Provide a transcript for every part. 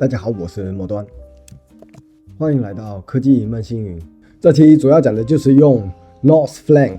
大家好，我是末端，欢迎来到科技梦星云。这期主要讲的就是用 Northflank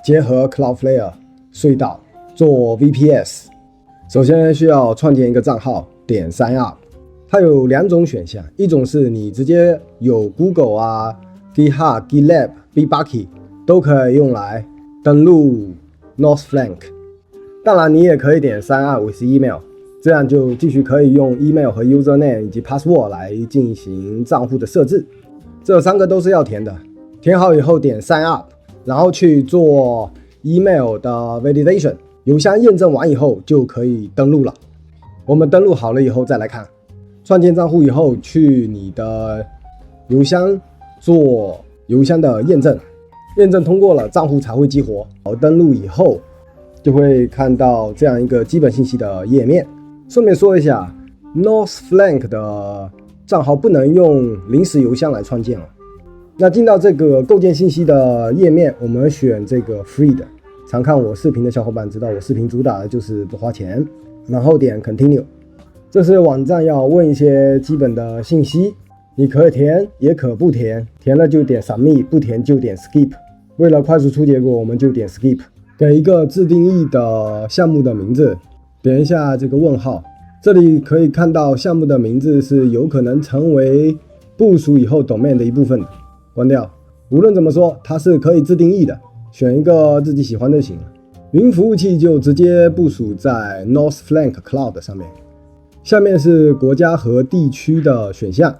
结合 Cloudflare 隧道做 VPS。首先需要创建一个账号，点 Sign Up。它有两种选项，一种是你直接有 Google 啊、GitHub、GitLab、Bitbucket 都可以用来登录 Northflank。当然，你也可以点 Sign Up with Email。这样就继续可以用 email 和 username 以及 password 来进行账户的设置，这三个都是要填的。填好以后点 sign up， 然后去做 email 的 validation， 邮箱验证完以后就可以登录了。我们登录好了以后再来看，创建账户以后去你的邮箱做邮箱的验证，验证通过了账户才会激活。登录以后就会看到这样一个基本信息的页面。顺便说一下 Northflank 的账号不能用临时邮箱来创建哦。那进到这个构建信息的页面，我们选这个 Free 的。常看我视频的小伙伴知道我视频主打的就是不花钱，然后点 Continue。这是网站要问一些基本的信息，你可以填也可不填，填了就点 Submit， 不填就点 Skip。为了快速出结果，我们就点 Skip。给一个自定义的项目的名字，点一下这个问号，这里可以看到项目的名字是有可能成为部署以后 domain 的一部分的。关掉。无论怎么说，它是可以自定义的，选一个自己喜欢就行了。云服务器就直接部署在 Northflank Cloud 上面。下面是国家和地区的选项，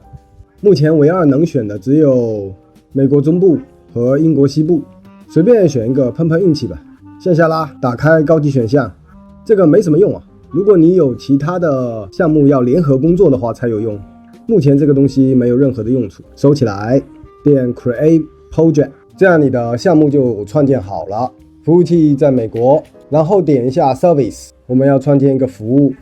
目前唯二能选的只有美国中部和英国西部，随便选一个碰碰运气吧。向下拉，打开高级选项。这个没什么用啊，如果你有其他的项目要联合工作的话才有用。目前这个东西没有任何的用处。收起来，点 Create Project， 这样你的项目就创建好了。服务器在美国，然后点一下 Service， 我们要创建一个服务，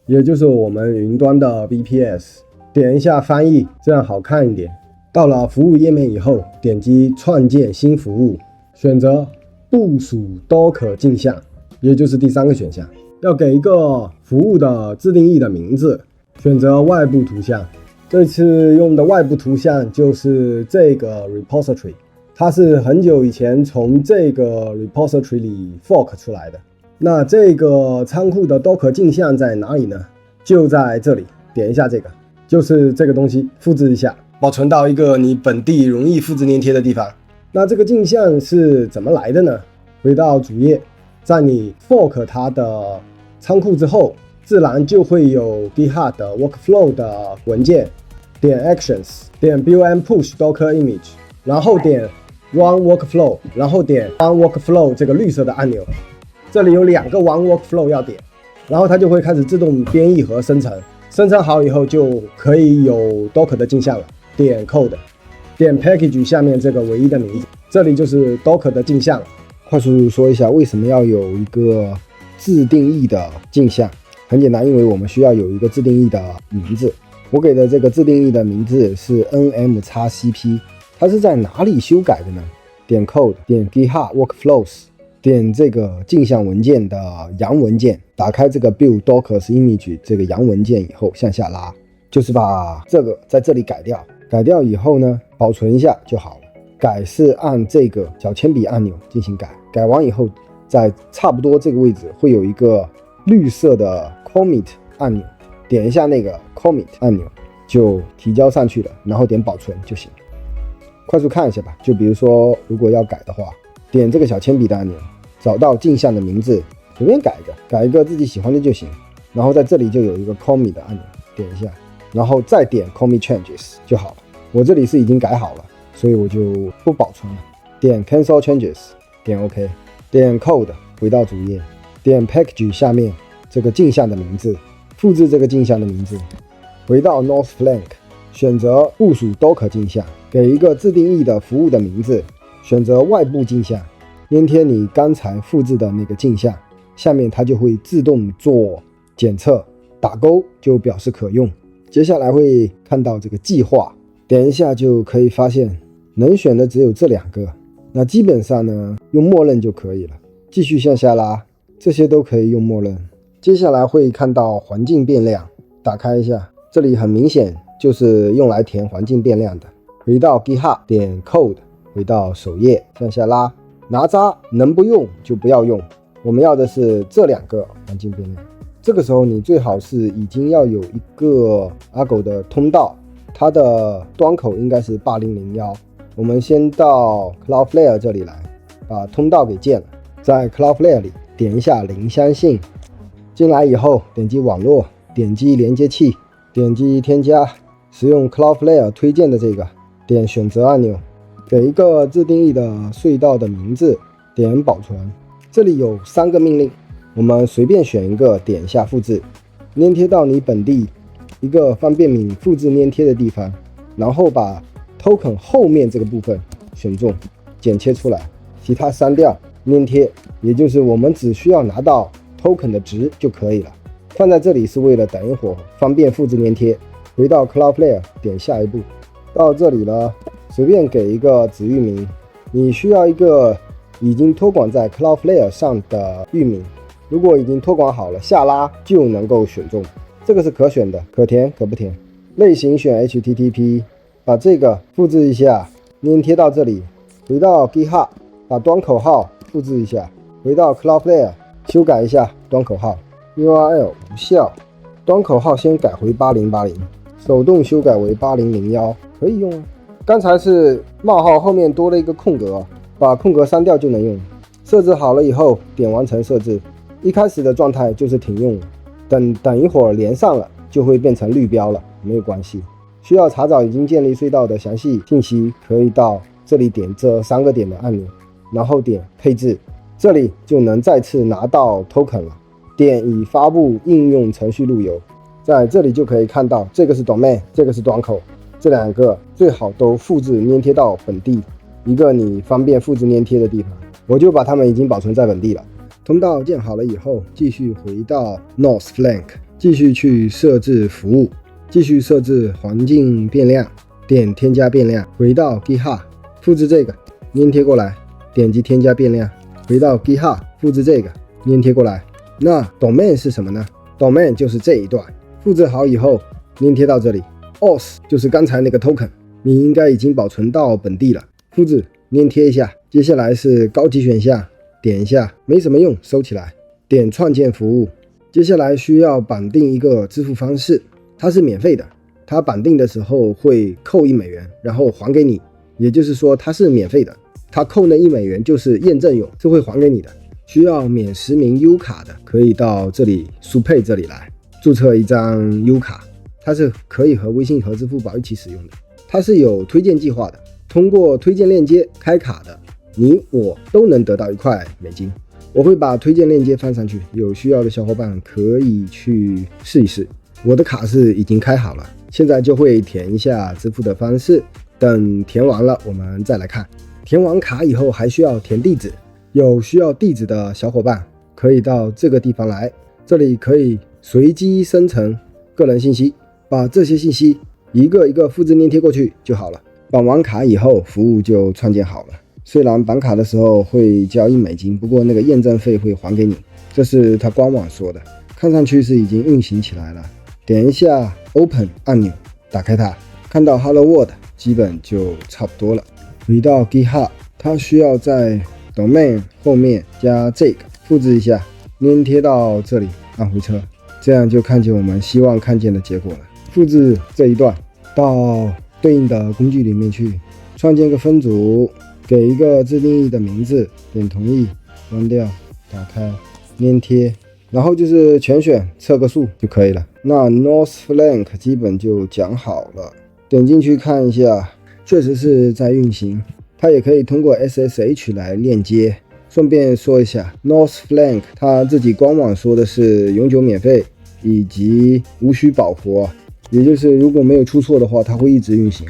也就是我们云端的 VPS。点一下翻译，这样好看一点。到了服务页面以后，点击创建新服务，选择部署 Docker 镜像，也就是第三个选项。要给一个服务的自定义的名字，选择外部图像。这次用的外部图像就是这个 repository， 它是很久以前从这个 repository 里 fork 出来的。那这个仓库的 Docker 镜像在哪里呢？就在这里，点一下这个，就是这个东西，复制一下，保存到一个你本地容易复制粘贴的地方。那这个镜像是怎么来的呢？回到主页，在你 fork 它的仓库之后，自然就会有 GitHub 的 Workflow 的文件，点 Actions， 点 Build and Push Docker Image， 然后点 Run Workflow， 然后点 Run Workflow 这个绿色的按钮。这里有2个 Run Workflow 要点，然后它就会开始自动编译和生成。生成好以后就可以有 Docker 的镜像了。点 Code， 点 Package 下面这个唯一的名字，这里就是 Docker 的镜像了。快速说一下为什么要有一个自定义的镜像。很简单，因为我们需要有一个自定义的名字。我给的这个自定义的名字是 nmxcp， 它是在哪里修改的呢？点 Code， 点 GitHub Workflows， 点这个镜像文件的洋文件，打开这个 Build Docker Image 这个洋文件以后向下拉，就是把这个在这里改掉。改掉以后呢，保存一下就好了。改是按这个小铅笔按钮进行改，改完以后在差不多这个位置会有一个绿色的 Commit 按钮，点一下那个 Commit 按钮就提交上去了，然后点保存就行。快速看一下吧，就比如说如果要改的话，点这个小铅笔的按钮，找到镜像的名字，随便改一个自己喜欢的就行。然后在这里就有一个 Commit 的按钮，点一下，然后再点 Commit Changes 就好了。我这里是已经改好了，所以我就不保存了。点 Cancel Changes， 点 OK， 点 Code 回到主页，点 Package 下面这个镜像的名字，复制这个镜像的名字，回到 Northflank， 选择部署 Docker 镜像，给一个自定义的服务的名字，选择外部镜像，粘贴你刚才复制的那个镜像，下面它就会自动做检测，打勾就表示可用。接下来会看到这个计划，点一下就可以发现能选的只有这2个，那基本上呢用默认就可以了。继续向下拉，这些都可以用默认。接下来会看到环境变量，打开一下，这里很明显就是用来填环境变量的。回到 GitHub 点 Code， 回到首页向下拉，哪吒能不用就不要用，我们要的是这2个环境变量。这个时候你最好是已经要有一个 Argo 的通道，它的端口应该是8001。我们先到 Cloudflare 这里来，把通道给建了，在 Cloudflare 里点一下零相信，进来以后点击网络，点击连接器，点击添加，使用 Cloudflare 推荐的这个，点选择按钮，给一个自定义的隧道的名字，点保存。这里有3个命令，我们随便选一个，点一下复制，粘贴到你本地一个方便你复制粘贴的地方，然后把 token 后面这个部分选中，剪切出来，其他删掉，粘贴，也就是我们只需要拿到 token 的值就可以了。放在这里是为了等一会儿方便复制粘贴。回到 Cloudflare 点下一步，到这里了，随便给一个子域名，你需要一个已经托管在 Cloudflare 上的域名，如果已经托管好了，下拉就能够选中。这个是可选的，可填可不填。类型选 HTTP， 把这个复制一下，粘贴到这里。回到 GitHub， 把端口号复制一下。回到 Cloudflare， 修改一下端口号 ，URL 无效，端口号先改回8080，手动修改为8001，可以用啊。刚才是冒号后面多了一个空格，把空格删掉就能用。设置好了以后，点完成设置。一开始的状态就是停用，等一会儿连上了就会变成绿标了，没有关系。需要查找已经建立隧道的详细信息，可以到这里点这3个点的按钮，然后点配置，这里就能再次拿到 token 了。点已发布应用程序路由，在这里就可以看到这个是 domain， 这个是端口，这2个最好都复制粘贴到本地一个你方便复制粘贴的地方。我就把它们已经保存在本地了。通道建好了以后，继续回到 North Flank， 继续去设置服务，继续设置环境变量，点添加变量，回到 GitHub， 复制这个，粘贴过来，点击添加变量，回到 GitHub， 复制这个，粘贴过来。那 domain 是什么呢？ domain 就是这一段，复制好以后，粘贴到这里。auth 就是刚才那个 token， 你应该已经保存到本地了，复制，粘贴一下。接下来是高级选项。点一下，没什么用，收起来。点创建服务，接下来需要绑定一个支付方式，它是免费的，它绑定的时候会扣$1，然后还给你，也就是说它是免费的，它扣那$1就是验证用，是会还给你的。需要免实名 U 卡的，可以到这里速配这里来注册一张 U 卡，它是可以和微信和支付宝一起使用的，它是有推荐计划的，通过推荐链接开卡的，你我都能得到1块美金。我会把推荐链接放上去，有需要的小伙伴可以去试一试。我的卡是已经开好了，现在就会填一下支付的方式，等填完了我们再来看。填完卡以后还需要填地址，有需要地址的小伙伴可以到这个地方来，这里可以随机生成个人信息，把这些信息一个一个复制粘贴过去就好了。绑完卡以后服务就创建好了。虽然绑卡的时候会交$1，不过那个验证费会还给你，这是他官网说的，看上去是已经运行起来了。点一下 Open 按钮，打开它，看到 Hello World 基本就差不多了。回到 GitHub， 它需要在 Domain 后面加这个，复制一下，粘贴到这里，按回车，这样就看见我们希望看见的结果了。复制这一段到对应的工具里面去，创建个分组，给一个自定义的名字，点同意，关掉，打开，粘贴，然后就是全选测个数就可以了。那 North Flank 基本就讲好了，点进去看一下，确实是在运行，它也可以通过 SSH 来链接。顺便说一下 North Flank 它自己官网说的是永久免费以及无需保活，也就是如果没有出错的话它会一直运行。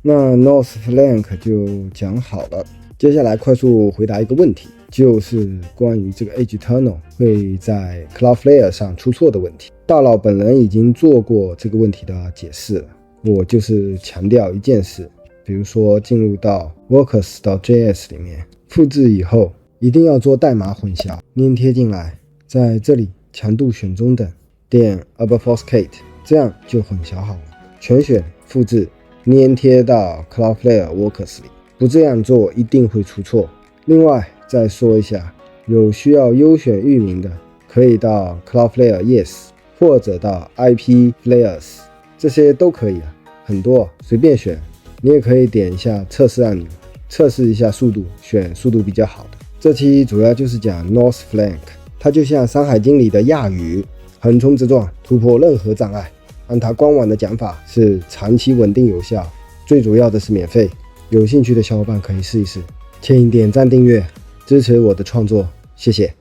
那 North Flank 就讲好了，接下来快速回答一个问题，就是关于这个 Edge Tunnel 会在 Cloudflare 上出错的问题。大佬本人已经做过这个问题的解释了，我就是强调一件事，比如说进入到 workers.js 里面，复制以后一定要做代码混淆，粘贴进来，在这里强度选中等，点 obfuscate，这样就很小好了。全选复制粘贴到 Cloudflare Workers 里，不这样做一定会出错。另外再说一下，有需要优选域名的，可以到 Cloudflare Yes 或者到 IP Flares， 这些都可以啊，很多随便选。你也可以点一下测试按钮，测试一下速度，选速度比较好的。这期主要就是讲 North Flank， 它就像《山海经》里的亚语，横冲直撞，突破任何障碍。按它官网的讲法是长期稳定有效，最主要的是免费，有兴趣的小伙伴可以试一试。请点赞订阅支持我的创作，谢谢。